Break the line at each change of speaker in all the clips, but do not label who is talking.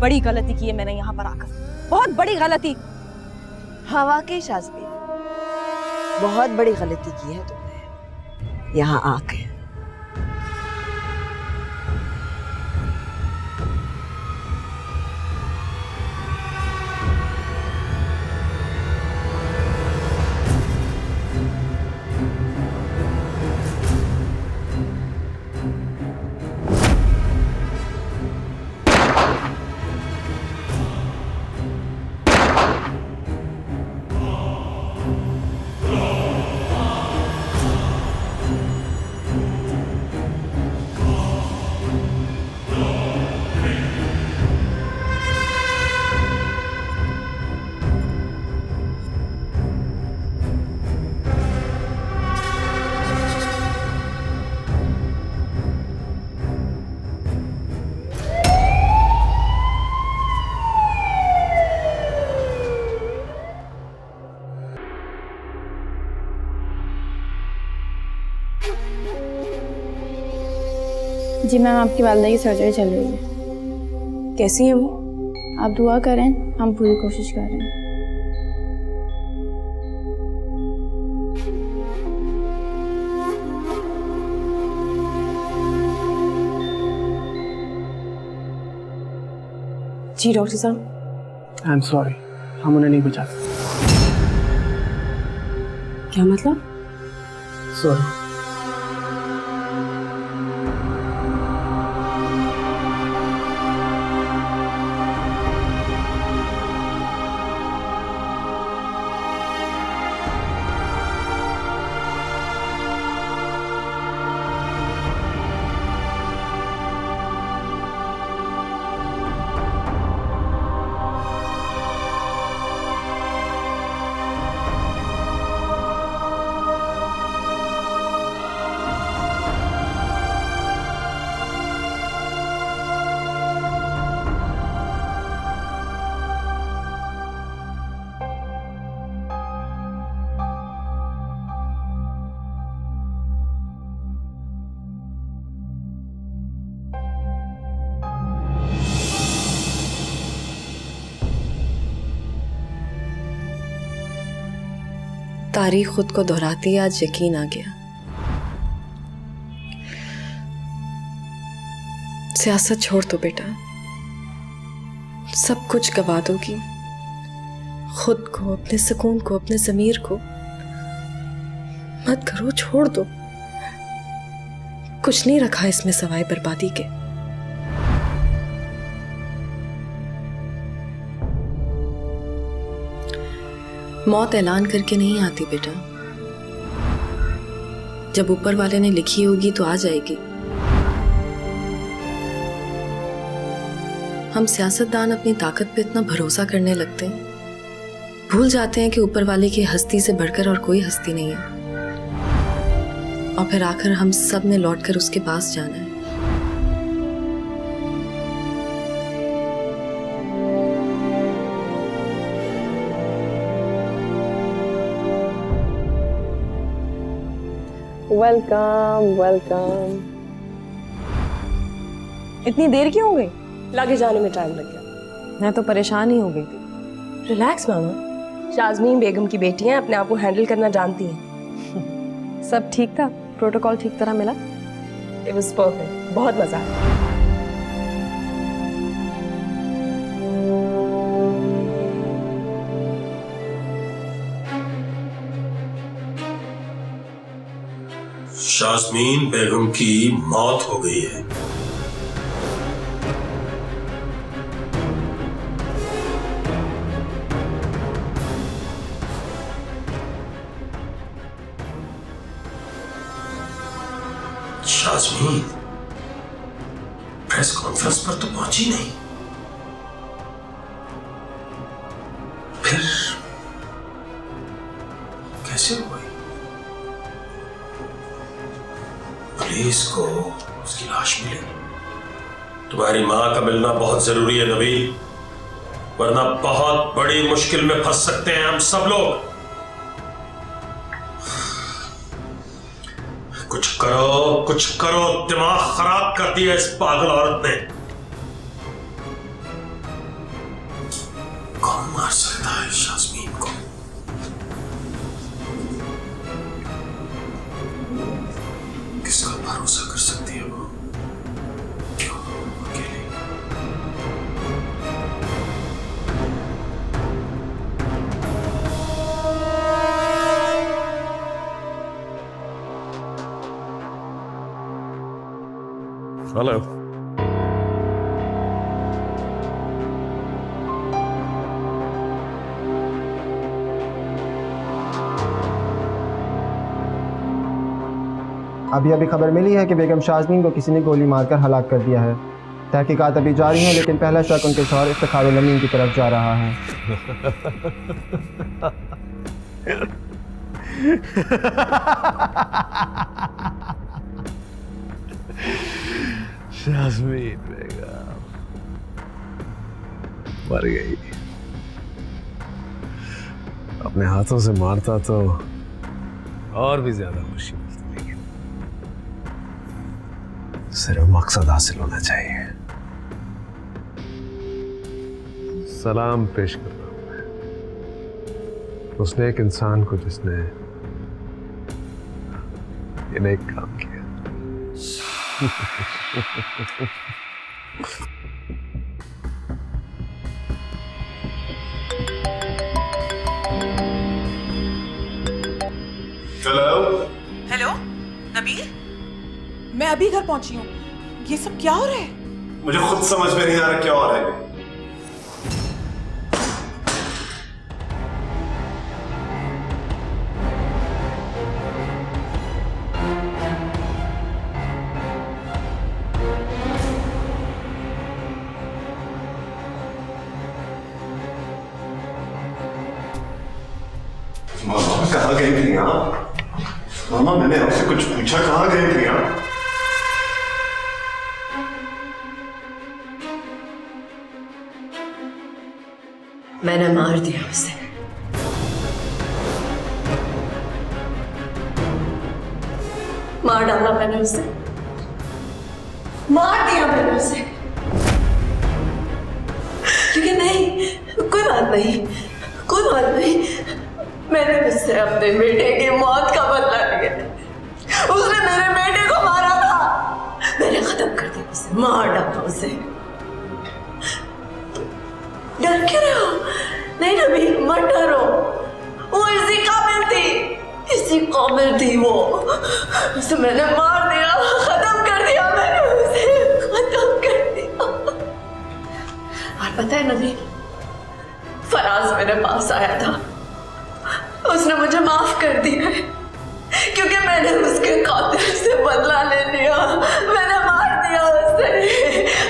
बड़ी गलती की है मैंने यहाँ पर आकर, बहुत बड़ी गलती।
हाँ वाकई शाज़बीन, बहुत बड़ी गलती की है तुमने यहाँ आके।
जी मैम, आपकी वालिदा की सर्जरी चल रही है।
कैसी है वो?
आप दुआ करें, हम पूरी कोशिश कर रहे हैं।
जी डॉक्टर साहब।
आई एम सॉरी, हम उन्हें नहीं बचा सकते।
क्या मतलब?
सॉरी।
तारीख खुद को दोहराती है, आज यकीन आ गया। सियासत छोड़ दो बेटा, सब कुछ गवा दोगी। खुद को, अपने सुकून को, अपने ज़मीर को मत करो, छोड़ दो। कुछ नहीं रखा इसमें सवाए बर्बादी के। मौत ऐलान करके नहीं आती बेटा, जब ऊपर वाले ने लिखी होगी तो आ जाएगी। हम सियासतदान अपनी ताकत पे इतना भरोसा करने लगते हैं, भूल जाते हैं कि ऊपर वाले की हस्ती से बढ़कर और कोई हस्ती नहीं है। और फिर आखिर हम सब ने लौटकर उसके पास जाना है। Welcome welcome.
इतनी देर क्यों हो गई?
लागे जाने में टाइम लग गया।
मैं तो परेशान ही हो गई थी।
रिलैक्स मामा, शाज़मीन बेगम की बेटी हैं, अपने आप को हैंडल करना जानती हैं।
सब ठीक था? प्रोटोकॉल ठीक तरह मिला?
इट वाज परफेक्ट, बहुत मजा आया।
शाज़मीन बेगम की मौत हो गई है। शाज़मीन प्रेस कॉन्फ्रेंस पर तो पहुंची नहीं, फिर कैसे हुई? पुलिस को उसकी लाश मिली। तुम्हारी मां का मिलना बहुत जरूरी है नबील, वरना बहुत बड़ी मुश्किल में फंस सकते हैं हम सब लोग। कुछ करो, दिमाग खराब कर दिया इस पागल औरत ने।
हेलो।
अभी अभी खबर मिली है कि बेगम शाज़मीन को किसी ने गोली मारकर हलाक कर दिया है। तहकीकात अभी जारी है, लेकिन पहला शक उनके शौहर इफ्तिखारुल अमीन की तरफ जा रहा है।
शाज़मीन बेगम मर गई। अपने हाथों से मारता तो और भी ज्यादा खुशी मिलती, लेकिन सिर्फ मकसद हासिल होना चाहिए। सलाम पेश कर रहा हूं मैं उसने एक इंसान को जिसने ये नेक काम किया।
हेलो नबील, मैं अभी घर पहुंची हूँ। ये सब क्या हो रहा है?
मुझे खुद समझ में नहीं आ रहा क्या हो रहा है। मामा कहाँ गई थी आप? मामा मैंने आपसे कुछ पूछा, कहाँ गई थी आप?
मैंने मार दिया उसे। मार डाला मैंने उसे, मार दिया मैंने उसे। लेकिन नहीं, कोई बात नहीं, कोई बात नहीं। मैंने उससे अपने बेटे की मौत का बदला लिया। उसने मेरे बेटे को मारा था, मैंने खत्म कर दिया उसे, मार डाला उसे। डर क्यों रहे हो? नहीं नबी, मत डरो। वो इसी काबिल थी, इसी काबिल थी वो। उसे मैंने मार दिया, खत्म कर दिया मैंने उसे, खत्म कर दिया। और पता है नबी, फराज मेरे पास आया था, उसने मुझे माफ कर दिया है, क्योंकि मैंने उसके कातिल से बदला ले लिया। मैंने मार दिया उसे,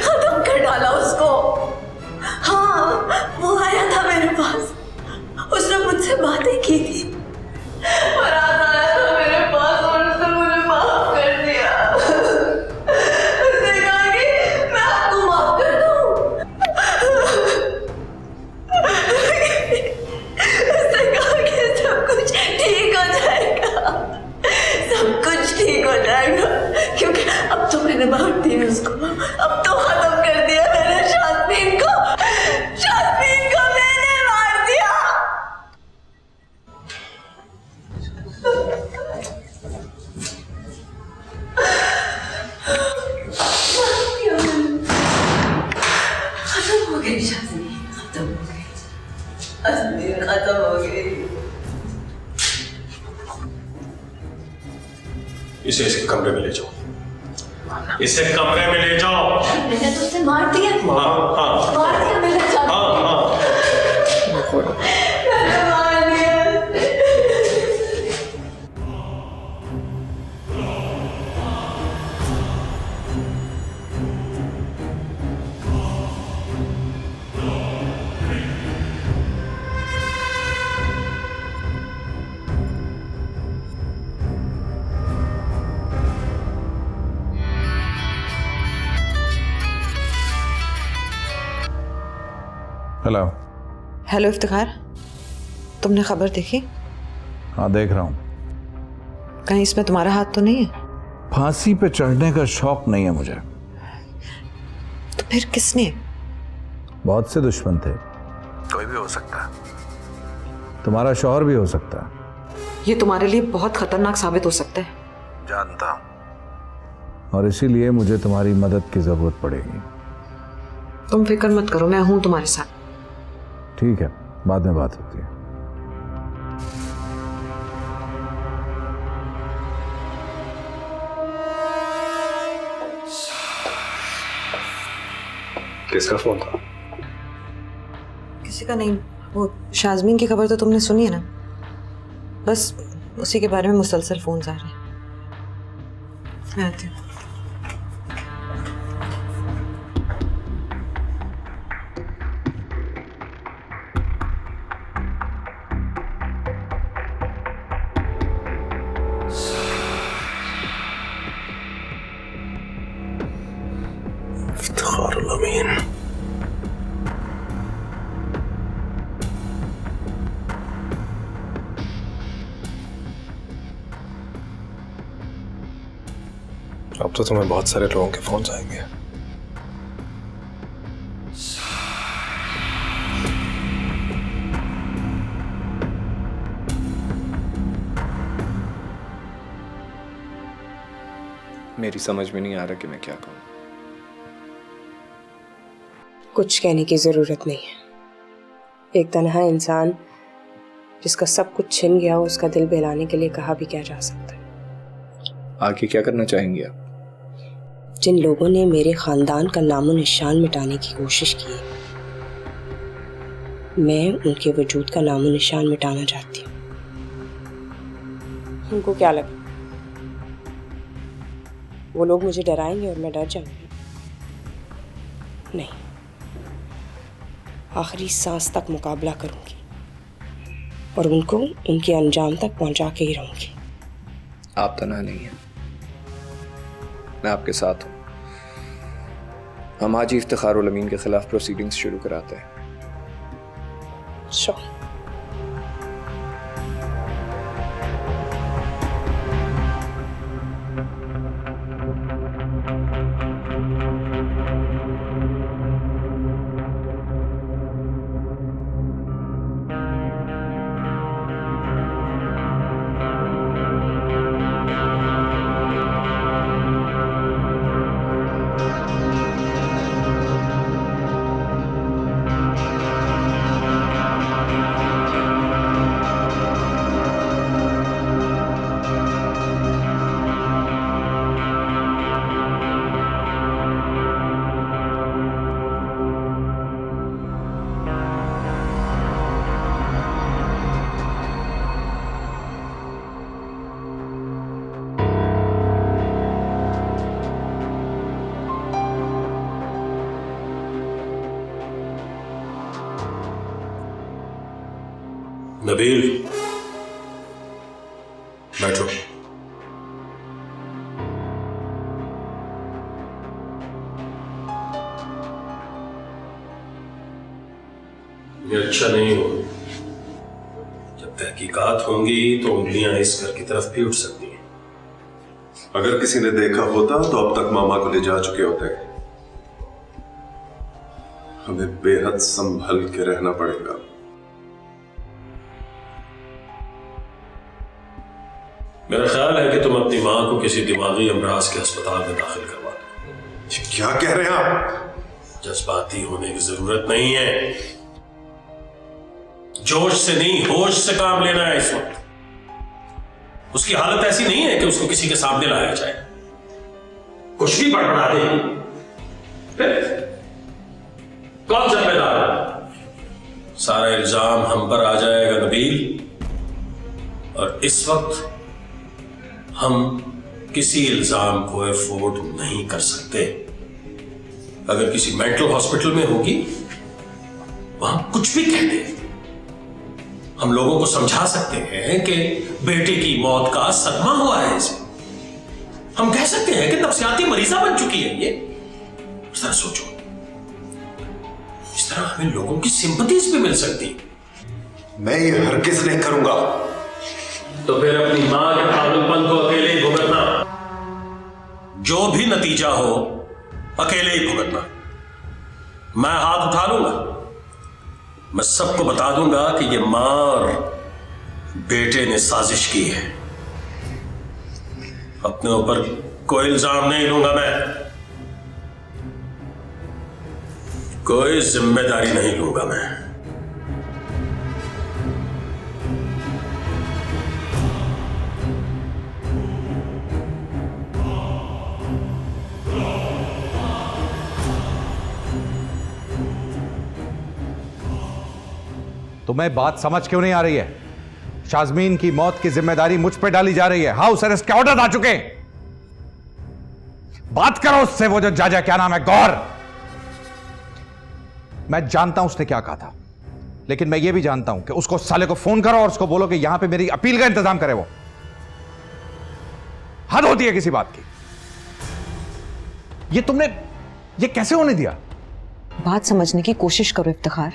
खत्म कर डाला उसको। हाँ, वो आया था मेरे पास, उसने मुझसे बातें की थी। फराज आया था मेरे पास और उसने मुझे माफ कर दिया। उसने कहा कि मैं आपको माफ कर दूं। उसने कहा कि सब कुछ ठीक हो जाएगा, सब कुछ ठीक हो जाएगा, क्योंकि अब तो मैंने मार दिया उसको, अब तो खत्म कर दिया मैंने शाज़मीन को। शाज़मीन को मैंने मार दिया। खत्म हो गई शाज़मीन, खत्म हो गई, शाज़मीन खत्म हो गई।
इसे इसके कमरे में ले जाओ, इसे कमरे में ले जाओ।
मैंने तो उसे मार दिया।
हाँ हाँ
मार दिया मैंने।
हाँ हाँ।
मैंने मार दिया।
हेलो।
हेलो इफ्तिखार, तुमने खबर देखी?
हाँ देख रहा हूँ।
कहीं इसमें तुम्हारा हाथ तो नहीं है?
फांसी पे चढ़ने का शौक नहीं है मुझे।
तो फिर किसने?
बहुत से दुश्मन थे, कोई भी हो सकता है, तुम्हारा शौहर भी हो सकता है।
ये तुम्हारे लिए बहुत खतरनाक साबित हो सकता है।
जानता हूं, और इसीलिए मुझे तुम्हारी मदद की जरूरत पड़ेगी।
तुम फिक्र मत करो, मैं हूं तुम्हारे साथ।
ठीक है, बाद में बात होती है।
किसका फोन था?
किसी का नहीं, वो शाज़मीन की खबर तो तुमने सुनी है ना, बस उसी के बारे में मुसलसल फोन आ रहे हैं। मैं आती हूँ।
इफ्तिखारुल अमीन।
अब तो तुम्हें बहुत सारे लोगों के फोन आएंगे। मेरी समझ में नहीं आ रहा कि मैं क्या कहूँ।
कुछ कहने की जरूरत नहीं है। एक तन्हा इंसान जिसका सब कुछ छिन गया हो, उसका दिल बहलाने के लिए कहा भी क्या जा सकता है।
आगे क्या करना चाहेंगे आप?
जिन लोगों ने मेरे खानदान का नामो निशान मिटाने की कोशिश की, मैं उनके वजूद का नामो निशान मिटाना चाहती हूँ। उनको क्या लगा, वो लोग मुझे डराएंगे और मैं डर जाऊंगी? नहीं, आखिरी सांस तक मुकाबला करूंगी और उनको उनके अंजाम तक पहुंचा के ही रहूंगी।
आप तन्हा नहीं हैं, मैं आपके साथ हूं। हम आज ही इफ्तिखारुल अमीन के खिलाफ प्रोसीडिंग्स शुरू कराते हैं।
Sure.
नबील, बैठो। ये अच्छा नहीं हो। जब तहकीकात होंगी तो उंगलियां इस घर की तरफ भी उठ सकती हैं।
अगर किसी ने देखा होता तो अब तक मामा को ले जा चुके होते। हमें बेहद संभल के रहना पड़ेगा।
मेरा ख्याल है कि तुम अपनी मां को किसी दिमागी अमराज के अस्पताल में दाखिल करवा दो।
क्या कह रहे हैं आप?
जज्बाती होने की जरूरत नहीं है। जोश से नहीं, होश से काम लेना है इस वक्त। उसकी हालत ऐसी नहीं है कि उसको किसी के सामने लाया जाए। कुछ भी बड़बड़ा दे, कौन जिम्मेदार है? सारा इल्जाम हम पर आ जाएगा नबील। और इस वक्त हम किसी इल्जाम को अफोर्ड नहीं कर सकते। अगर किसी मेंटल हॉस्पिटल में होगी, वहां कुछ भी कह दे। हम लोगों को समझा सकते हैं कि बेटे की मौत का सदमा हुआ है इसे। हम कह सकते हैं कि नफ्सियाती मरीजा बन चुकी है ये। जरा सोचो, इस तरह हमें लोगों की सिंपैथीज भी मिल सकती।
मैं ये हरगिज़ नहीं करूंगा।
तो फिर अपनी मां के पागलपन को अकेले ही भुगतना। जो भी नतीजा हो, अकेले ही भुगतना। मैं हाथ उठा लूंगा। मैं सबको बता दूंगा कि ये मां और बेटे ने साजिश की है। अपने ऊपर कोई इल्जाम नहीं लूंगा मैं, कोई जिम्मेदारी नहीं लूंगा मैं।
तुम्हें बात समझ क्यों नहीं आ रही है? शाज़मीन की मौत की जिम्मेदारी मुझ पे डाली जा रही है। हाउस अरेस्ट के ऑर्डर आ चुके हैं। बात करो उससे, वो जो जाजा, क्या नाम है, गौर। मैं जानता हूं उसने क्या कहा था, लेकिन मैं ये भी जानता हूं कि उसको साले को फोन करो और उसको बोलो कि यहां पे मेरी अपील का इंतजाम करे। वो हद होती है किसी बात की। ये तुमने ये कैसे होने दिया?
बात समझने की कोशिश करो इफ्तिखार।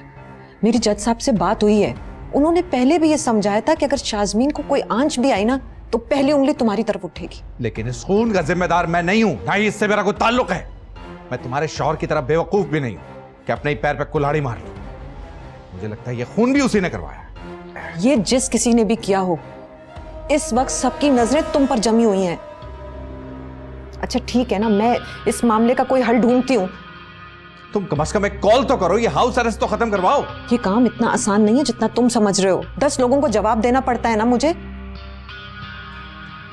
मेरी जज साहब से बात हुई है, उन्होंने पहले भी ये समझाया था कि अगर शाज़मीन को कोई आंच भी आई ना तो पहली उंगली तुम्हारी तरफ उठेगी।
लेकिन इस खून का जिम्मेदार मैं नहीं हूं, ना ही इससे मेरा कोई ताल्लुक है। मैं तुम्हारे शौहर की तरह बेवकूफ भी नहीं हूं कि अपने ही पैर पे कुल्हाड़ी मार लूं। मुझे लगता है ये खून भी उसी ने करवाया।
ये जिस किसी ने भी किया हो, इस वक्त सबकी नजरें तुम पर जमी हुई हैं। अच्छा ठीक है ना, मैं इस मामले का कोई हल ढूंढती हूँ।
तुम कम से कम एक कॉल तो करो, ये हाउस अरेस्ट तो खत्म करवाओ।
ये काम इतना आसान नहीं है जितना तुम समझ रहे हो। 10 लोगों को जवाब देना पड़ता है ना मुझे।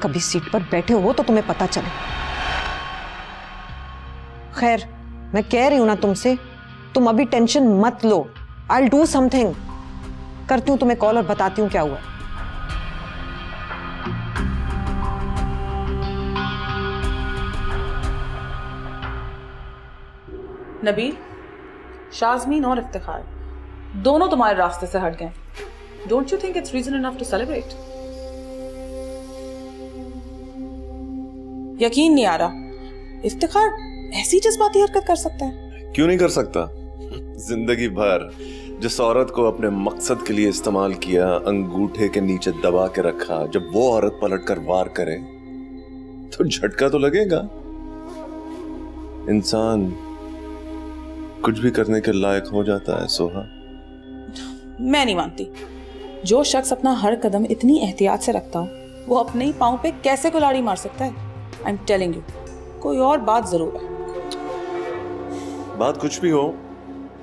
कभी सीट पर बैठे हो तो तुम्हें पता चले। खैर, मैं कह रही हूं ना तुमसे, तुम अभी टेंशन मत लो। I'll do something। करती हूं तुम्हें कॉल और बताती हूं क्या हुआ।
नबील, शाज़मीन और इफ्तिखार दोनों तुम्हारे रास्ते से हट गए। Don't you think it's reason enough to celebrate? यकीन नहीं आ रहा, इफ्तिखार ऐसी जज्बाती हरकत कर सकता है?
क्यों नहीं कर सकता? जिंदगी भर जिस औरत को अपने मकसद के लिए इस्तेमाल किया, अंगूठे के नीचे दबा के रखा, जब वो औरत पलट कर वार करे तो झटका तो लगेगा। इंसान कुछ भी करने के लायक हो जाता है सोहा।
मैं नहीं मानती। जो शख्स अपना हर कदम इतनी एहतियात से रखता हो, वो अपने ही पांव पे कैसे कुल्हाड़ी मार सकता है? आई एम टेलिंग यू, कोई और बात जरूर है।
बात कुछ भी हो,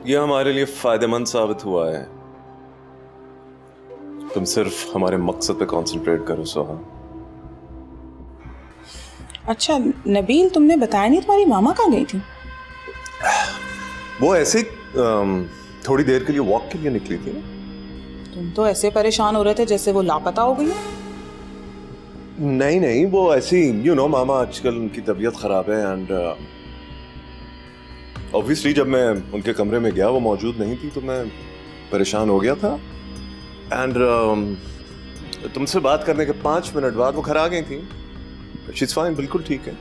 यह हमारे लिए फायदेमंद साबित हुआ है। तुम सिर्फ हमारे मकसद पे कंसंट्रेट करो सोहा।
अच्छा नबील, तुमने बताया नहीं तुम्हारी मामा कहाँ गई थी?
वो ऐसे थोड़ी देर के लिए वॉक के लिए निकली थी।
तुम तो ऐसे परेशान हो रहे थे जैसे वो लापता हो गई।
नहीं नहीं, वो ऐसी मामा आजकल उनकी तबीयत खराब है एंड ऑब्वियसली जब मैं उनके कमरे में गया वो मौजूद नहीं थी तो मैं परेशान हो गया था एंड तुमसे बात करने के 5 मिनट बाद वो घर आ गई थी। शी इज फाइन, बिल्कुल ठीक है।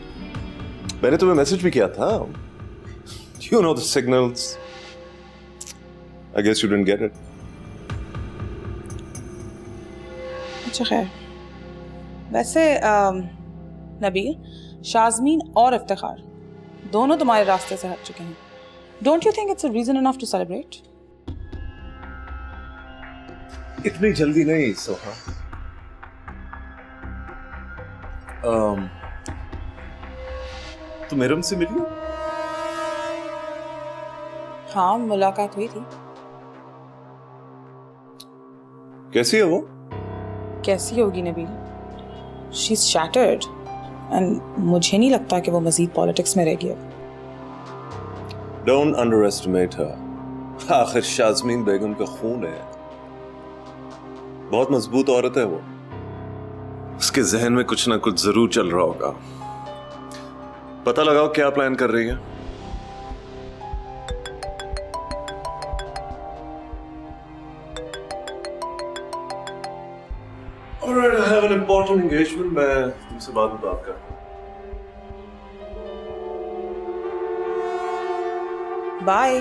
मैंने तुम्हें मैसेज भी किया था। You know the signals. I guess you didn't get it.
अच्छा खैर, वैसे नबील, शाज़मीन और इफ्तिखार दोनों तुम्हारे रास्ते से हट चुके हैं। Don't you think it's a reason enough to celebrate?
इतनी जल्दी नहीं सोहा। तुम इरम से मिली हो?
हाँ, मुलाकात हुई थी।
कैसी है वो?
कैसी होगी Nabeel? She is shattered and मुझे नहीं लगता कि वो मजीद पॉलिटिक्स में रहेगी अब।
Don't underestimate her. आखिर शाज़मीन बेगम का खून है। बहुत मजबूत औरत है वो। उसके जहन में कुछ ना कुछ जरूर चल रहा होगा। पता लगाओ क्या प्लान कर रही है। Alright, I have an important engagement. मैं तुमसे बाद में बात करता हूँ।
बाय।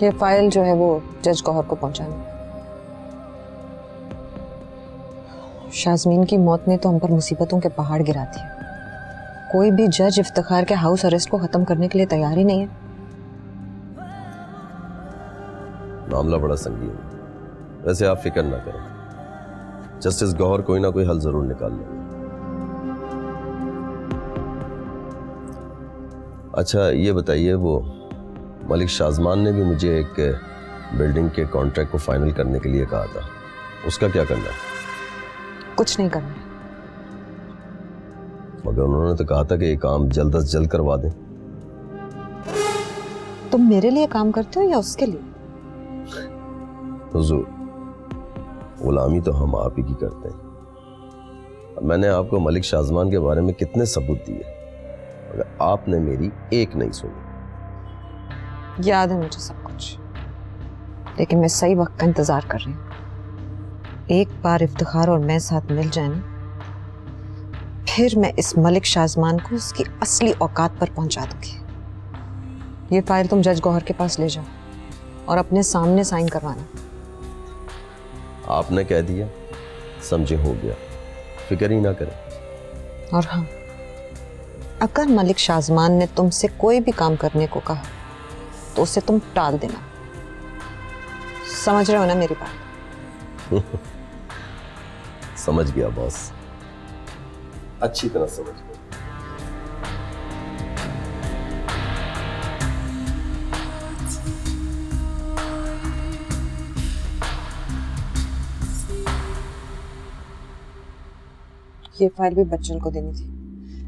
ये फाइल जो है वो जज गौहर को पहुंचानी। शाज़मीन की मौत ने तो हम पर मुसीबतों के पहाड़ गिरा दिए। कोई भी जज इफ्तिखार के हाउस अरेस्ट को खत्म करने के लिए तैयार ही नहीं है।
मामला बड़ा संगीन है। वैसे आप फिक्र ना करें, जस्टिस गौहर कोई ना कोई हल जरूर निकाल लेंगे। अच्छा ये बताइए, वो मलिक शाज़मान ने भी मुझे एक बिल्डिंग के कॉन्ट्रैक्ट को फाइनल करने के लिए कहा था, उसका क्या करना है?
कुछ नहीं करना।
मगर उन्होंने तो कहा था कि ये काम जल्द से जल्द करवा दें।
तुम मेरे लिए काम करते हो या उसके लिए?
हुजूर, गुलामी तो हम आप ही की करते हैं। मैंने आपको मलिक शाजमान के बारे में कितने सबूत दिए, मगर आपने मेरी एक नहीं सुनी।
याद है मुझे सब कुछ, लेकिन मैं सही वक्त का इंतजार कर रही हूँ। एक बार इफ्तिखार और मैं साथ मिल जाए ना, फिर मैं इस मलिक शाजमान को उसकी असली औकात पर पहुंचा दूंगी। ये फाइल तुम जज गौहर के पास ले जाओ और अपने सामने साइन करवाना।
आपने कह दिया, समझे, हो गया, फिक्र ही ना करें।
और हाँ, अगर मलिक शाजमान ने तुमसे कोई भी काम करने को कहा तो उसे तुम टाल देना। समझ रहे हो ना मेरी बात?
समझ गया बॉस, अच्छी तरह समझ गया।
ये फाइल भी बच्चन को देनी थी।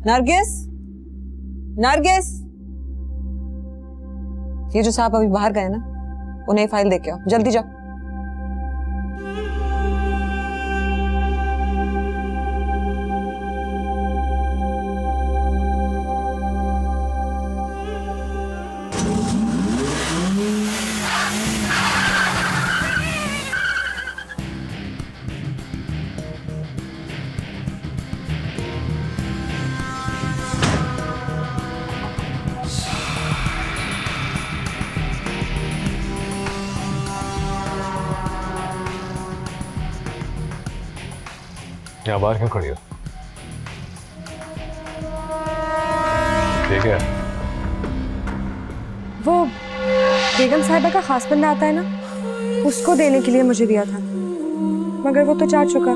नरगिस, नरगिस, ये जो साहब अभी बाहर गए ना, उन्हें फाइल दे के आओ, जल्दी जाओ।
यहाँ बाहर क्यों खड़ी हो? ठीक है,
वो बेगम साहिबा का खास बंदा आता है ना, उसको देने के लिए मुझे दिया था, मगर वो तो जा चुका।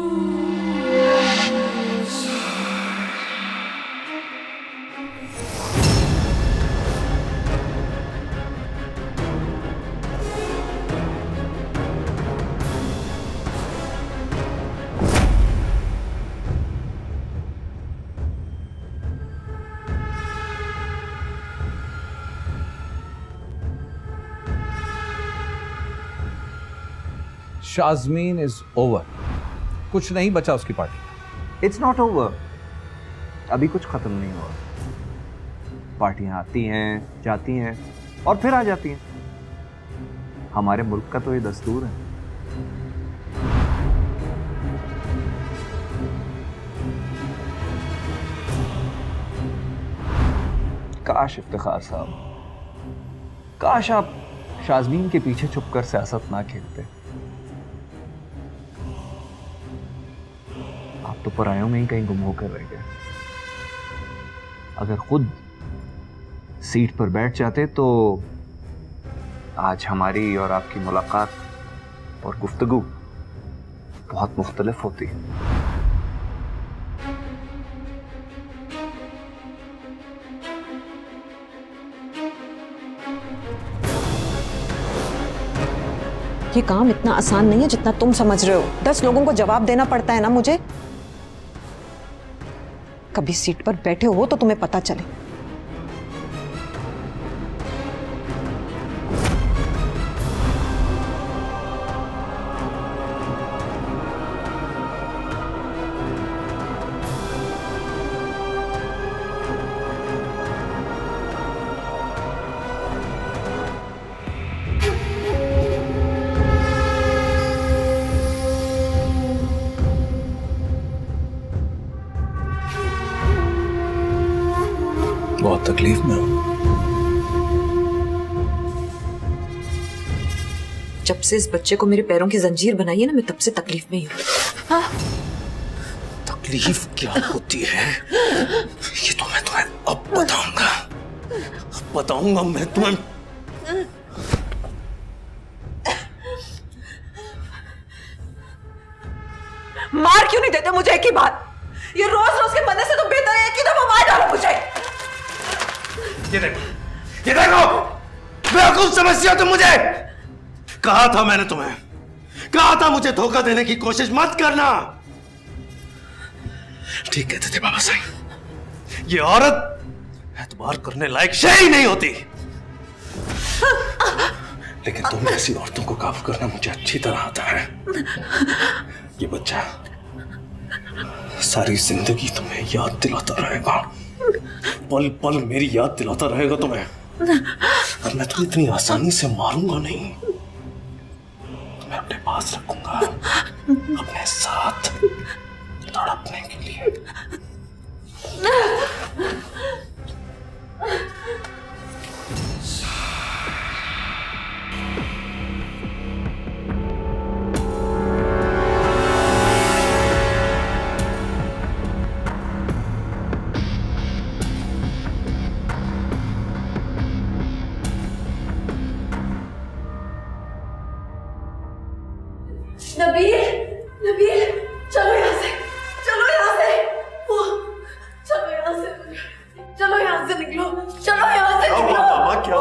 शाज़मीन इज ओवर, कुछ नहीं बचा उसकी पार्टी।
इट्स नॉट ओवर, अभी कुछ खत्म नहीं हुआ। पार्टियां आती हैं, जाती हैं और फिर आ जाती हैं। हमारे मुल्क का तो ये दस्तूर है। काश इफ्तिखार साहब, काश आप शाज़मीन के पीछे छुपकर सियासत ना खेलते। आप तो परायों में ही कहीं गुम होकर रह गए। अगर खुद सीट पर बैठ जाते तो आज हमारी और आपकी मुलाकात और गुफ्तगू बहुत मुख्तलिफ होती।
ये काम इतना आसान नहीं है जितना तुम समझ रहे हो। 10 लोगों को जवाब देना पड़ता है ना मुझे। कभी सीट पर बैठे हो तो तुम्हें पता चले।
बहुत तकलीफ में हूं।
जब से इस बच्चे को मेरे पैरों की जंजीर बनाई है ना, मैं तब से तकलीफ में ही हूं। हाँ?
तकलीफ क्या होती है ये तो मैं तुम्हें अब बताऊंगा। अब बताऊंगा मैं तुम्हें।
मार क्यों नहीं देते मुझे एक ही बात? ये रोज रोज के मरने से तो बेहतर है कि दफा मार डालो मुझे।
ये देखो बेवकूफ समझती हो तुम मुझे। कहा था मैंने तुम्हें
कहा था मुझे धोखा देने की कोशिश मत करना। ठीक कहते थे बाबा साईं, ये औरत एतबार करने लायक शय ही नहीं होती। लेकिन तुम जैसी औरतों को काबू करना मुझे अच्छी तरह आता है। ये बच्चा सारी जिंदगी तुम्हें याद दिलाता रहेगा, पल पल मेरी याद दिलाता रहेगा तुम्हें। और मैं तुम्हें इतनी आसानी से मारूंगा नहीं, तुम्हें अपने पास रखूंगा, अपने साथ तड़पने के लिए।
नबील, नबील, चलो यहाँ से, चलो यहाँ से, चलो यहाँ से, चलो यहाँ से निकलो, चलो यहाँ से निकलो।
क्या?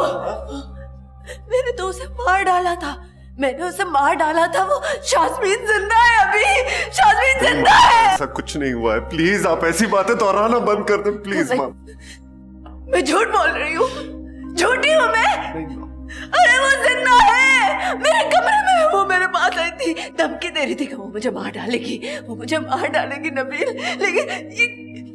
मैंने तो उसे मार डाला था, मैंने उसे मार डाला था। वो शाज़मीन जिंदा है अभी, शाज़मीन जिंदा है।
ऐसा कुछ नहीं हुआ है, प्लीज आप ऐसी बातें दोहराना बंद कर दें प्लीज। माँ
मैं झूठ बोल रही हूँ, झूठी हूँ मैं। अरे वो जिंदा है, मेरे कमरे में वो मेरे पास आई थी, धमकी दे रही थी कि वो मुझे मार डालेगी, वो मुझे मार डालेगी नबील। लेकिन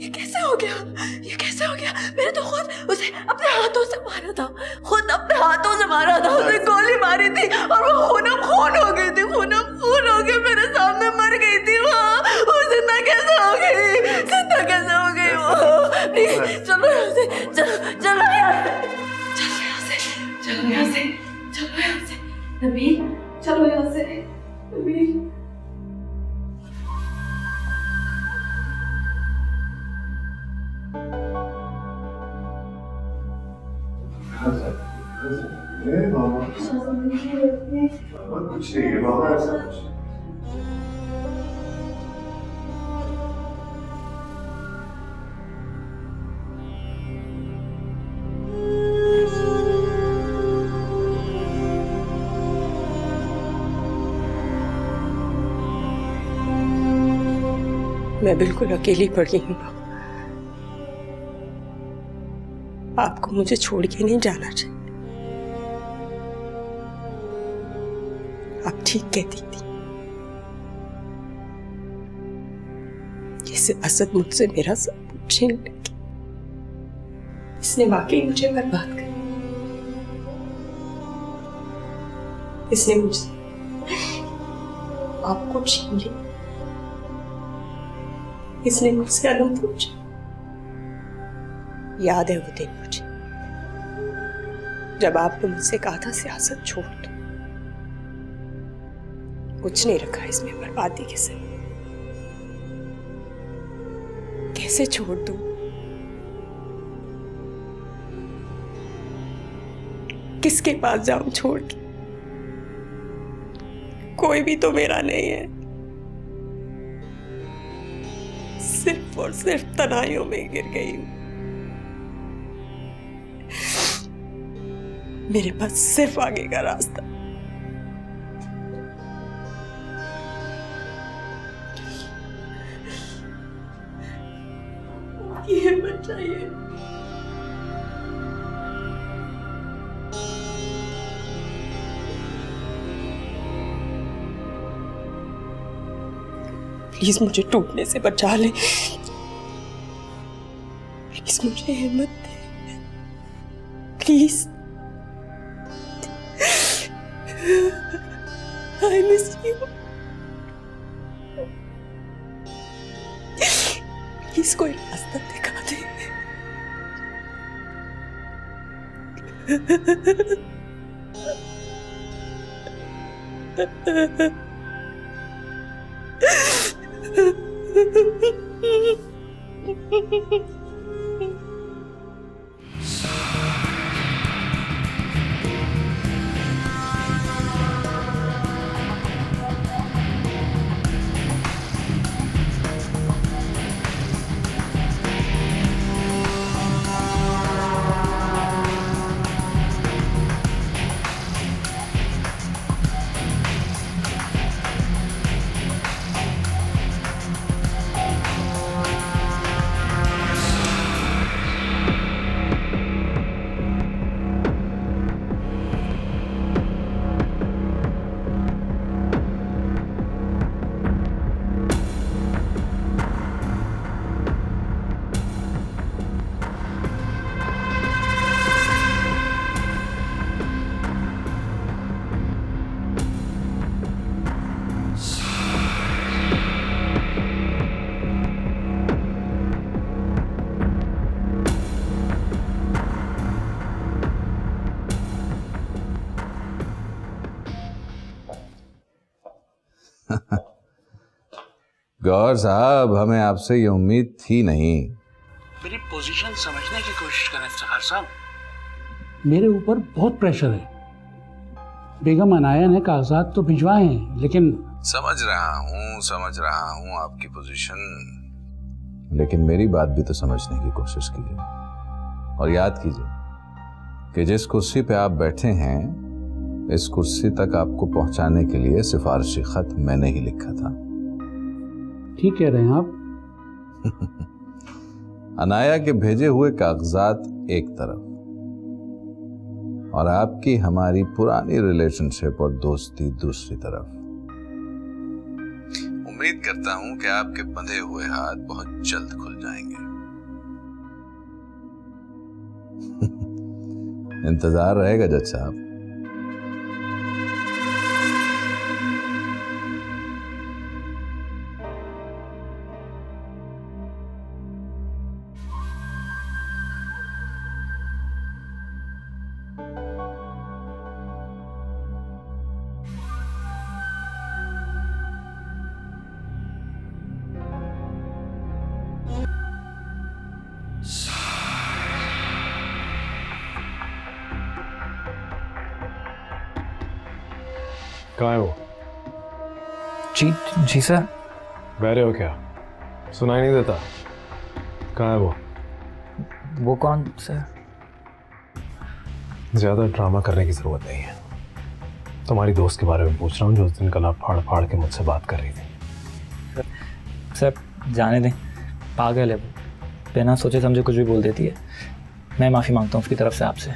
ये कैसे हो गया, ये कैसे हो गया? मैंने तो खुद उसे अपने हाथों से मारा था, खुद अपने हाथों से मारा था, उसे गोली मारी थी और वो खून खून हो गई थी, खून खून हो गई, मेरे सामने मर गई थी वो जिंदा कैसे हो गई, जिंदा कैसे हो गई वो? प्लीज चलो यहाँ से, चलो चलो यहाँ से, चलो यहाँ से, चलो यहाँ से, नबील, चलो यहाँ से, नबील।
कुछ नहीं है बाबा, ऐसा कुछ।
मैं बिल्कुल अकेली पड़ी हूँ। आपको मुझे छोड़ के नहीं जाना चाहिए। आप ठीक कहती थी, इसे असद मुझसे मेरा सब कुछ छीन लेगी। इसने वाकई मुझे बर्बाद कर, इसने मुझसे आपको छीन लिया, इसने मुझसे अलम पूछा। याद है वो दिन मुझे, जब आपने मुझसे कहा था सियासत छोड़ दो, कुछ नहीं रखा इसमें बर्बादी के सिवा। कैसे छोड़ दूं? किसके पास जाऊं छोड़ के? कोई भी तो मेरा नहीं है, सिर्फ और सिर्फ तनाइयों में गिर गई हूं। मेरे पास सिर्फ आगे का रास्ता। ये बचाइए। प्लीज मुझे टूटने से बचा ले, प्लीज मुझे हिम्मत दे, please. I miss you. Please कोई रास्ता दिखा दे।
गौर साहब, हमें आपसे ये उम्मीद थी नहीं।
मेरी पोजीशन समझने की कोशिश करें इफ्तिखार साहब। मेरे ऊपर बहुत प्रेशर है। बेगम अनाया ने कागजात तो भिजवाए हैं, लेकिन
समझ रहा हूँ आपकी पोजीशन, लेकिन मेरी बात भी तो समझने की कोशिश कीजिए और याद कीजिए कि जिस कुर्सी पे आप बैठे हैं, इस कुर्सी तक आपको पहुंचाने के लिए सिफारिशी खत मैंने ही लिखा था।
ठीक कह रहे हैं आप।
अनाया के भेजे हुए कागजात एक तरफ और आपकी हमारी पुरानी रिलेशनशिप और दोस्ती दूसरी तरफ। उम्मीद करता हूं कि आपके बंधे हुए हाथ बहुत जल्द खुल जाएंगे। इंतजार रहेगा जज साहब।
कहाँ है वो?
जी सर।
बह रहे हो क्या? सुनाई नहीं देता? कहाँ है वो?
वो कौन सर?
ज्यादा ड्रामा करने की जरूरत नहीं है। तुम्हारी दोस्त के बारे में पूछ रहा हूँ जो उस दिन कल आप फाड़ फाड़ के मुझसे बात कर रही थी।
सर जाने दें, पागल है वो, बिना सोचे समझे कुछ भी बोल देती है। मैं माफ़ी मांगता हूँ उसकी तरफ से आपसे।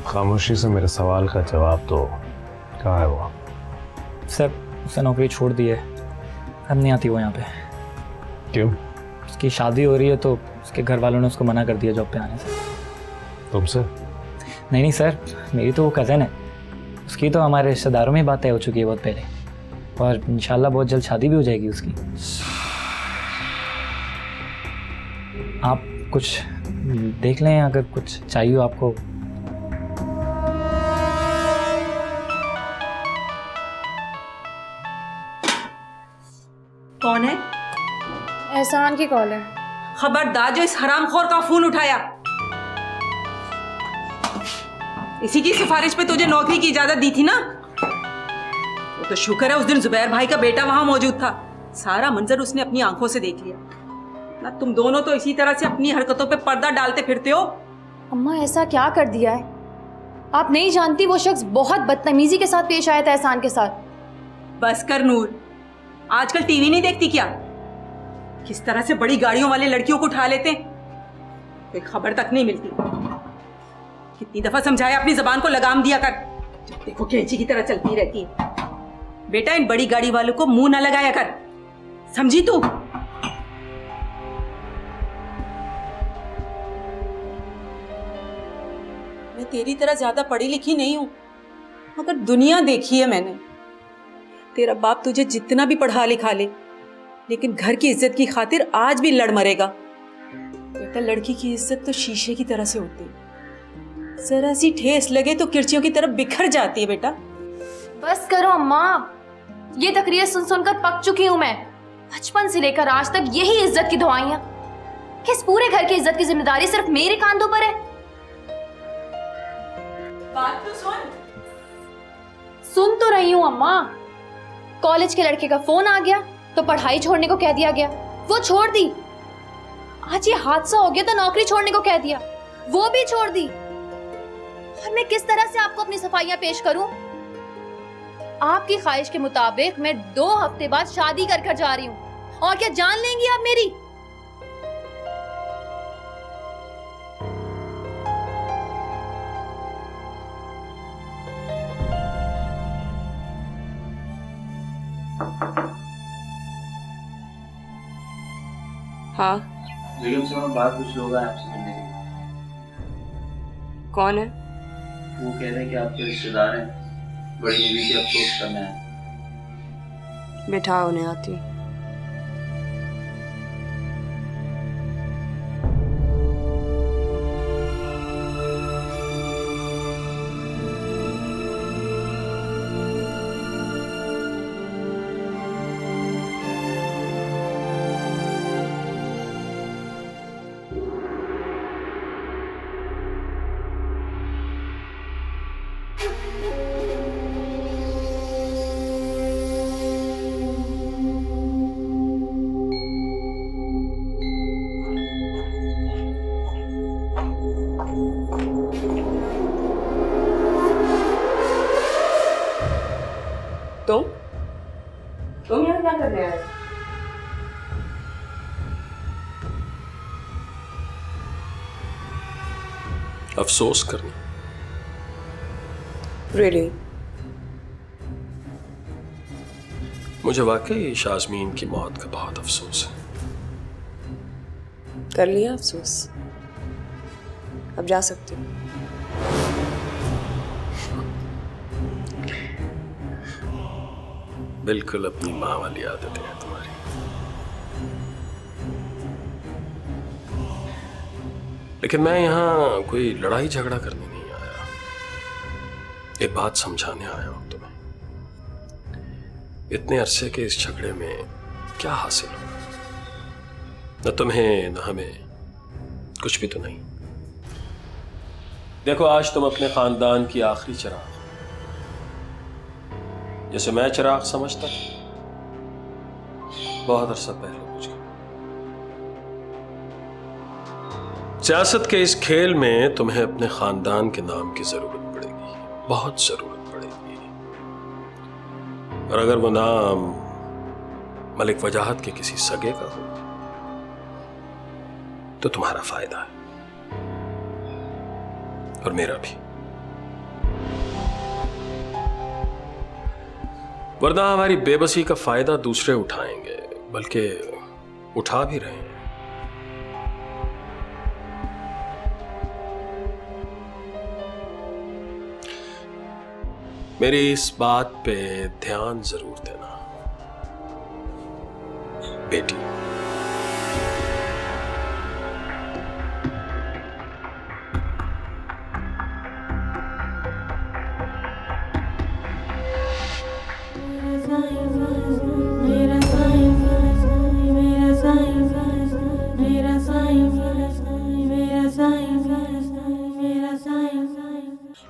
खामोशी से मेरे सवाल का जवाब दो, कहाँ है वो?
सर उसने नौकरी छोड़ दी है, अब नहीं आती वो यहाँ पे।
क्यों?
उसकी शादी हो रही है तो उसके घर वालों ने उसको मना कर दिया जॉब पे आने से।
तुमसे?
नहीं सर, मेरी तो वो कज़न है, उसकी तो हमारे रिश्तेदारों में बात तय हो चुकी है बहुत पहले, और इंशाल्लाह बहुत जल्द शादी भी हो जाएगी उसकी। आप कुछ देख लें, अगर कुछ चाहिए हो आपको।
कौन है?
एहसान की कॉल है।
खबरदार जो इस हरामखोर का फोन उठाया। इसी की सिफारिश पे तुझे नौकरी की इजाजत दी थी ना? वो तो शुक्र है उस दिन जुबैर भाई का बेटा वहां मौजूद था, सारा मंजर उसने अपनी आंखों से देख लिया ना। तुम दोनों तो इसी तरह से अपनी हरकतों पे पर्दा डालते फिरते हो।
अम्मा ऐसा क्या कर दिया है? आप नहीं जानती, वो शख्स बहुत बदतमीजी के साथ पेश आया था एहसान के साथ।
बस कर नूर, आजकल टीवी नहीं देखती क्या? किस तरह से बड़ी गाड़ियों वाले लड़कियों को उठा लेते हैं, कोई खबर तक नहीं मिलती। कितनी दफा समझाया अपनी जबान को लगाम दिया कर, जब देखो कैंची की तरह चलती रहती है। बेटा इन बड़ी गाड़ी वालों को मुंह ना लगाया कर, समझी तू? मैं तेरी तरह ज्यादा पढ़ी लिखी नहीं हूं, मगर दुनिया देखी है मैंने। तेरा बाप तुझे जितना भी पढ़ा लिखा ले, लेकिन घर की इज्जत की खातिर आज भी लड़ मरेगा। बेटा लड़की की इज्जत तो शीशे की तरह से होती है, जरा सी ठेस लगे तो किरचियों की तरफ बिखर जाती है। बेटा
बस करो अम्मा, ये तकरीर सुन सुनकर पक चुकी हूं मैं। बचपन से लेकर आज तक यही इज्जत की दुआइयां। किस पूरे घर की इज्जत की जिम्मेदारी सिर्फ मेरे कांधों पर है?
बात तो
सुन तो रही हूं अम्मा। कॉलेज के लड़के का फोन आ गया तो पढ़ाई छोड़ने को कह दिया गया, वो छोड़ दी। आज ये हादसा हो गया तो नौकरी छोड़ने को कह दिया, वो भी छोड़ दी। और मैं किस तरह से आपको अपनी सफाइयां पेश करूं? आपकी ख्वाहिश के मुताबिक मैं 2 हफ्ते बाद शादी कर जा रही हूं, और क्या जान लेंगी आप मेरी?
हाँ
बेगम से मैं बात कुछ लोग आपसे करने के लिए।
कौन है?
वो कह रहे हैं कि आपके रिश्तेदार हैं, बड़ी बीवी की अफसोस करना है।
बैठा उन्हें आती हूँ। करने आए?
अफसोस करना।
Really?
मुझे वाकई शाज़मीन की मौत का बहुत अफसोस है।
कर लिया अफसोस, अब जा सकते हो।
बिल्कुल अपनी माँ वाली आदतें हैं तुम्हारी। लेकिन मैं यहाँ कोई लड़ाई झगड़ा करने नहीं आया, एक बात समझाने आया हूं तुम्हें। इतने अरसे के इस झगड़े में क्या हासिल हो? न तुम्हें न हमें कुछ भी तो नहीं। देखो, आज तुम अपने खानदान की आखिरी चिराग, जैसे मैं चिराग समझता था, बहुत अरसा पहले बुझ गया। सियासत के इस खेल में तुम्हें अपने खानदान के नाम की जरूरत पड़ेगी, बहुत जरूरत पड़ेगी। और अगर वो नाम मलिक वजाहत के किसी सगे का हो तो तुम्हारा फायदा है और मेरा भी। वरना हमारी बेबसी का फायदा दूसरे उठाएंगे, बल्कि उठा भी रहे हैं। मेरी इस बात पे ध्यान जरूर देना बेटी।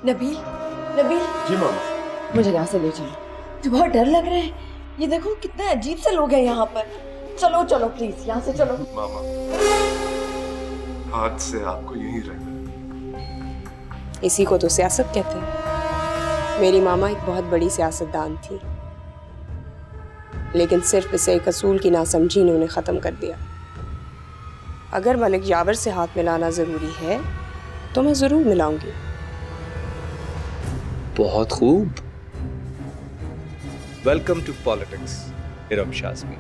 नबील, नबील।
जी मामा।
मुझे यहाँ से ले चलो, मुझे बहुत डर लग रहा है। ये देखो कितने अजीब से लोग हैं यहाँ पर। चलो चलो प्लीज, यहाँ से चलो।
मामा, आज से आपको यहीं रहना।
इसी को तो सियासत कहते हैं। मेरी मामा एक बहुत बड़ी सियासतदान थी, लेकिन सिर्फ इसे एक असूल की नासमझी ने उन्हें खत्म कर दिया। अगर मलिक यावर से हाथ मिलाना जरूरी है तो मैं जरूर मिलाऊंगी।
बहुत खूब। Welcome to politics, Iram शाज़मी।